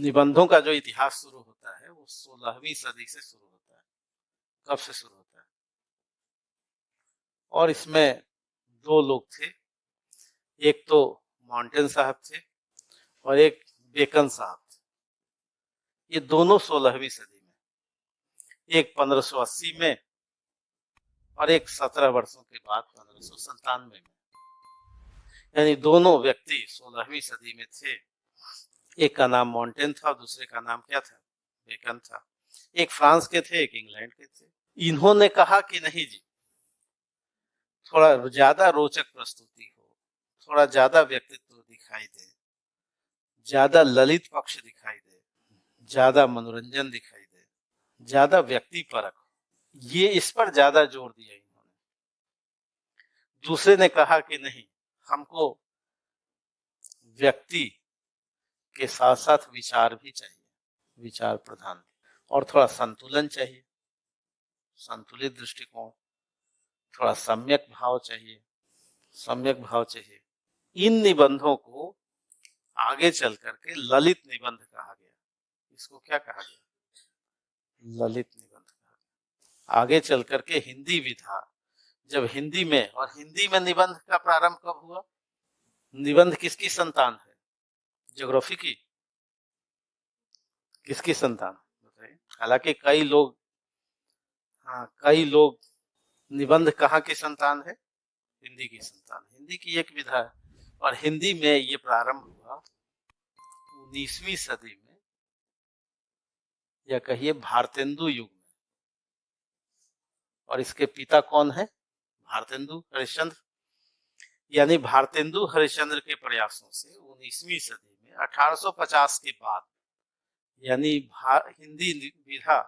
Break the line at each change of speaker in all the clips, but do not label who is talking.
निबंधों का जो इतिहास शुरू होता है वो 16वीं सदी से शुरू होता है। कब से शुरू होता है? और इसमें दो लोग थे, एक तो माउंटेन साहब थे और एक बेकन साहब थे। ये दोनों 16वीं सदी में, एक 1580 में और एक 17 वर्षों के बाद 1597 में। यानी दोनों व्यक्ति 16वीं सदी में थे। एक का नाम माउंटेन था, दूसरे का नाम क्या था? बेकन था। एक फ्रांस के थे, एक इंग्लैंड के थे। इन्होंने कहा कि नहीं जी, थोड़ा ज्यादा रोचक प्रस्तुति हो, थोड़ा ज्यादा व्यक्तित्व दिखाई दे, ज्यादा ललित पक्ष दिखाई दे, ज्यादा मनोरंजन दिखाई दे, ज्यादा व्यक्ति परक, ये इस पर ज्यादा जोर दिया इन्होंने। दूसरे ने कहा कि नहीं, हमको व्यक्ति के साथ साथ विचार भी चाहिए, विचार प्रधान, और थोड़ा संतुलन चाहिए, संतुलित दृष्टिकोण, थोड़ा सम्यक भाव चाहिए, सम्यक भाव चाहिए। इन निबंधों को आगे चल करके ललित निबंध कहा गया। इसको क्या कहा गया? ललित निबंध कहा गया। आगे चल करके हिंदी विधा, जब हिंदी में, और हिंदी में निबंध का प्रारंभ कब हुआ? निबंध किसकी संतान है? ज्योग्राफी की? किसकी संतान बताइए? हालांकि कई लोग, हाँ, कई लोग निबंध कहाँ की संतान है? हिंदी की संतान। हिंदी की एक विधा है, और हिंदी में ये प्रारंभ हुआ 19वीं सदी में, या कहिए भारतेंदु युग में। और इसके पिता कौन है? भारतेंदु हरिश्चंद्र। यानी भारतेंदु हरिश्चंद्र के प्रयासों से 19वीं सदी में 1850 के बाद, यानी हिंदी विधा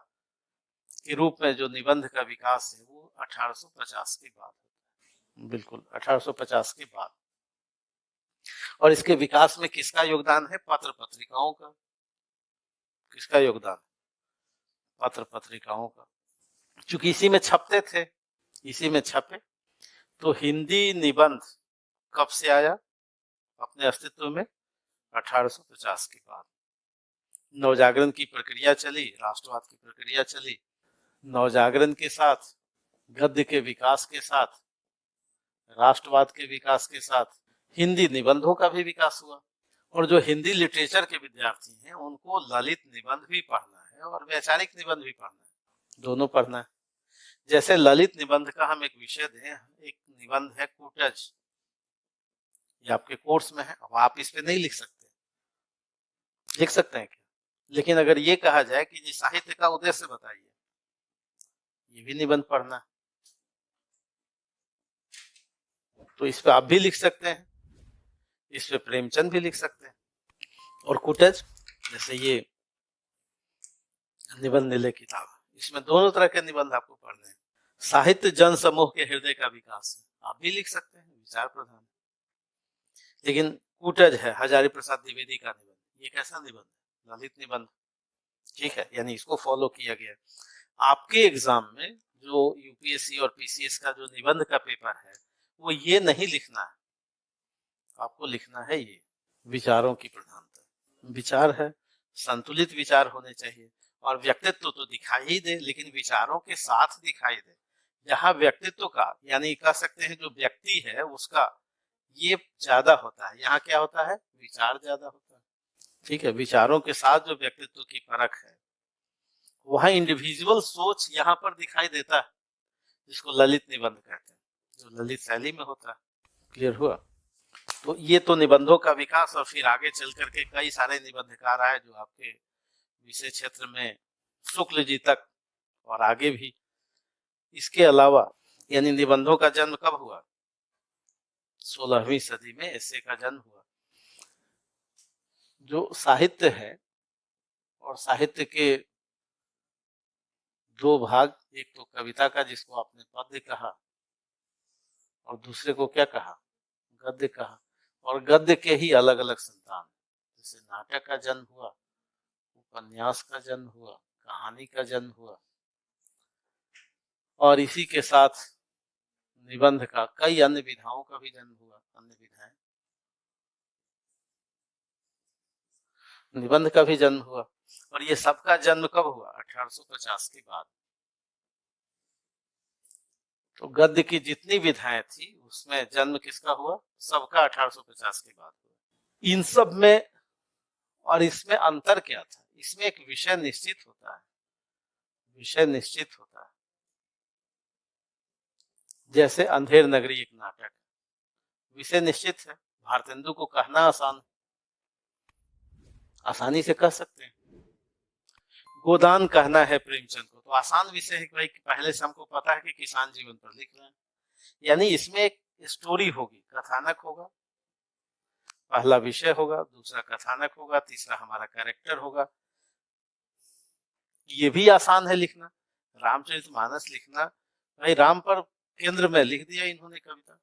के रूप में जो निबंध का विकास है वो 1850 के बाद होता है। बिल्कुल 1850 के बाद। और इसके विकास में किसका योगदान है? पत्र पत्रिकाओं का। किसका योगदान? पत्र पत्रिकाओं का। चूंकि इसी में छपते थे, इसी में छपे, तो हिंदी निबंध कब से आया अपने अस्तित्व में? 1850 के बाद। नवजागरण की प्रक्रिया चली, राष्ट्रवाद की प्रक्रिया चली। नवजागरण के साथ, गद्य के विकास के साथ, राष्ट्रवाद के विकास के साथ हिंदी निबंधों का भी विकास हुआ। और जो हिंदी लिटरेचर के विद्यार्थी हैं उनको ललित निबंध भी पढ़ना है और वैचारिक निबंध भी पढ़ना है, दोनों पढ़ना है। जैसे ललित निबंध का हम एक विषय दें, एक निबंध है कूटज, ये आपके कोर्स में है, अब आप इस पे नहीं लिख सकते, लिख सकते हैं क्या? लेकिन अगर ये कहा जाए कि जी साहित्य का उद्देश्य बताइए, ये भी निबंध पढ़ना है, तो इस पे आप भी लिख सकते हैं, इस पे प्रेमचंद भी लिख सकते हैं। और कुटज, जैसे ये निबंध निलय किताब, इसमें दोनों तरह के निबंध आपको पढ़ने हैं। साहित्य जन समूह के हृदय का विकास है, आप भी लिख सकते हैं, विचार प्रधान। लेकिन कुटज है हजारी प्रसाद द्विवेदी का निबंध, ये कैसा निबंध है? ललित निबंध। ठीक है, यानी इसको फॉलो किया गया। आपके एग्जाम में जो यूपीएससी और पीसीएस का जो निबंध का पेपर है, वो ये नहीं लिखना है, आपको लिखना है ये विचारों की प्रधानता। विचार है, संतुलित विचार होने चाहिए, और व्यक्तित्व तो दिखाई ही दे, लेकिन विचारों के साथ दिखाई दे। जहां व्यक्तित्व का, यानी कह सकते हैं जो व्यक्ति है उसका ये ज्यादा होता है, यहाँ क्या होता है? विचार ज्यादा होता है। ठीक है, विचारों के साथ जो व्यक्तित्व की परख है, वहां इंडिविजुअल सोच यहाँ पर दिखाई देता है, जिसको ललित निबंध कहते हैं, जो ललित शैली में होता है। क्लियर हुआ? तो ये तो निबंधों का विकास, और फिर आगे चल करके कई सारे निबंधकार आए जो आपके विषय क्षेत्र में, शुक्ल जी तक और आगे भी। इसके अलावा यानी निबंधों का जन्म कब हुआ? 16वीं सदी में ऐसे का जन्म हुआ। जो साहित्य है, और साहित्य के दो भाग, एक तो कविता का जिसको आपने पद्य कहा, और दूसरे को क्या कहा? गद्य कहा। और गद्य के ही अलग अलग संतान, जैसे नाटक का जन्म हुआ, उपन्यास का जन्म हुआ, कहानी का जन्म हुआ, और इसी के साथ निबंध का, कई अन्य विधाओं का भी जन्म हुआ, अन्य विधाएं। निबंध का भी जन्म हुआ। और ये सबका जन्म कब हुआ? 1850 के बाद। तो गद्य की जितनी विधाएं थी उसमें जन्म किसका हुआ? सबका 1850 के बाद हुआ। इन सब में और इसमें अंतर क्या था? इसमें एक विषय निश्चित होता है, विषय निश्चित होता है। जैसे अंधेर नगरी एक नाटक, विषय निश्चित है, भारतेंदु को कहना आसान, आसानी से कह सकते हैं। गोदान कहना है प्रेमचंद को, तो आसान विषय है कि भाई पहले से हमको पता है कि किसान जीवन पर लिख रहे हैं। यानी इसमें एक स्टोरी होगी, कथानक होगा, पहला विषय होगा, दूसरा कथानक होगा, तीसरा हमारा कैरेक्टर होगा। ये भी आसान है लिखना। रामचरितमानस लिखना, भाई राम पर केंद्र में लिख दिया इन्होंने कविता,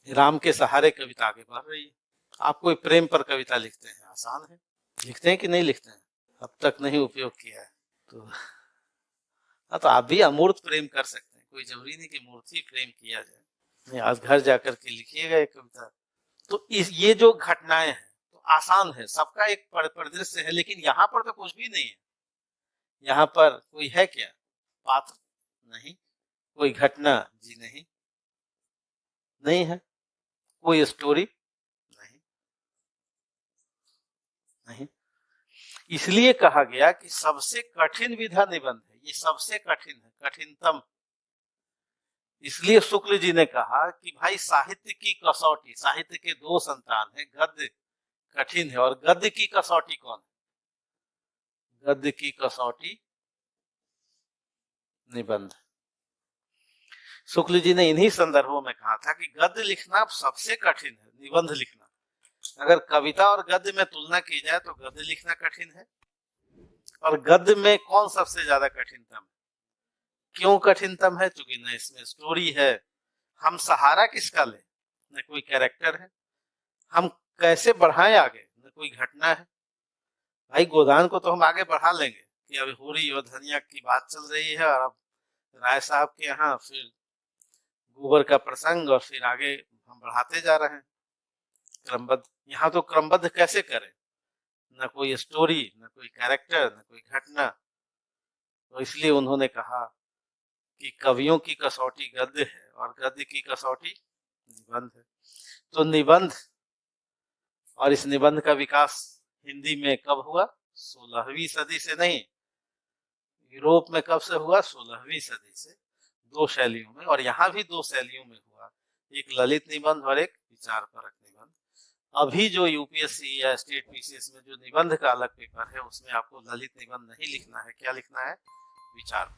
राम के सहारे कविता आगे बढ़ रही है। आप कोई प्रेम पर कविता लिखते हैं, आसान है। लिखते हैं कि नहीं लिखते हैं? अब तक नहीं उपयोग किया है तो हाँ, तो आप भी अमूर्त प्रेम कर सकते हैं, कोई जरूरी नहीं कि मूर्ति प्रेम किया जाए। नहीं, आज घर जाकर के लिखिएगा एक कविता। तो ये जो घटनाएं हैं तो आसान है, सबका एक परिदृश्य है, लेकिन यहाँ पर तो कुछ भी नहीं है। यहाँ पर कोई है क्या? पात्र नहीं, कोई घटना जी नहीं, नहीं है, कोई स्टोरी नहीं, नहीं। इसलिए कहा गया कि सबसे कठिन विधा निबंध है, ये सबसे कठिन है, कठिनतम। इसलिए शुक्ल जी ने कहा कि भाई साहित्य की कसौटी, साहित्य के दो संतान है, गद्य कठिन है और गद्य की कसौटी कौन है? गद्य की कसौटी निबंध। शुक्ल जी ने इन्हीं संदर्भों में कहा था कि गद्य लिखना सबसे कठिन है, निबंध लिखना। अगर कविता और गद्य में तुलना की जाए तो गद्य लिखना कठिन है। और गद्य में कौन सबसे ज्यादा कठिनतम है? क्यों कठिनतम है? क्योंकि न इसमें स्टोरी है, हम सहारा किसका लें, न कोई कैरेक्टर है, हम कैसे बढ़ाएं आगे, न कोई घटना है। भाई गोदान को तो हम आगे बढ़ा लेंगे कि अभी होरी और धनिया की बात चल रही है और अब राय साहब के यहाँ फिर गोबर का प्रसंग, और फिर आगे हम बढ़ाते जा रहे हैं क्रमबद्ध। यहाँ तो क्रमबद्ध कैसे करें? न कोई स्टोरी, न कोई कैरेक्टर, न कोई घटना। तो इसलिए उन्होंने कहा कि कवियों की कसौटी गद्य है और गद्य की कसौटी निबंध है। तो निबंध, और इस निबंध का विकास हिंदी में कब हुआ? 16वीं सदी से नहीं, यूरोप में कब से हुआ? 16वीं सदी से, दो शैलियों में। और यहाँ भी दो शैलियों में हुआ, एक ललित निबंध और एक विचार परक निबंध। अभी जो यूपीएससी या स्टेट पीसीएस में जो निबंध का अलग पेपर है उसमें आपको ललित निबंध नहीं लिखना है, क्या लिखना है? विचार।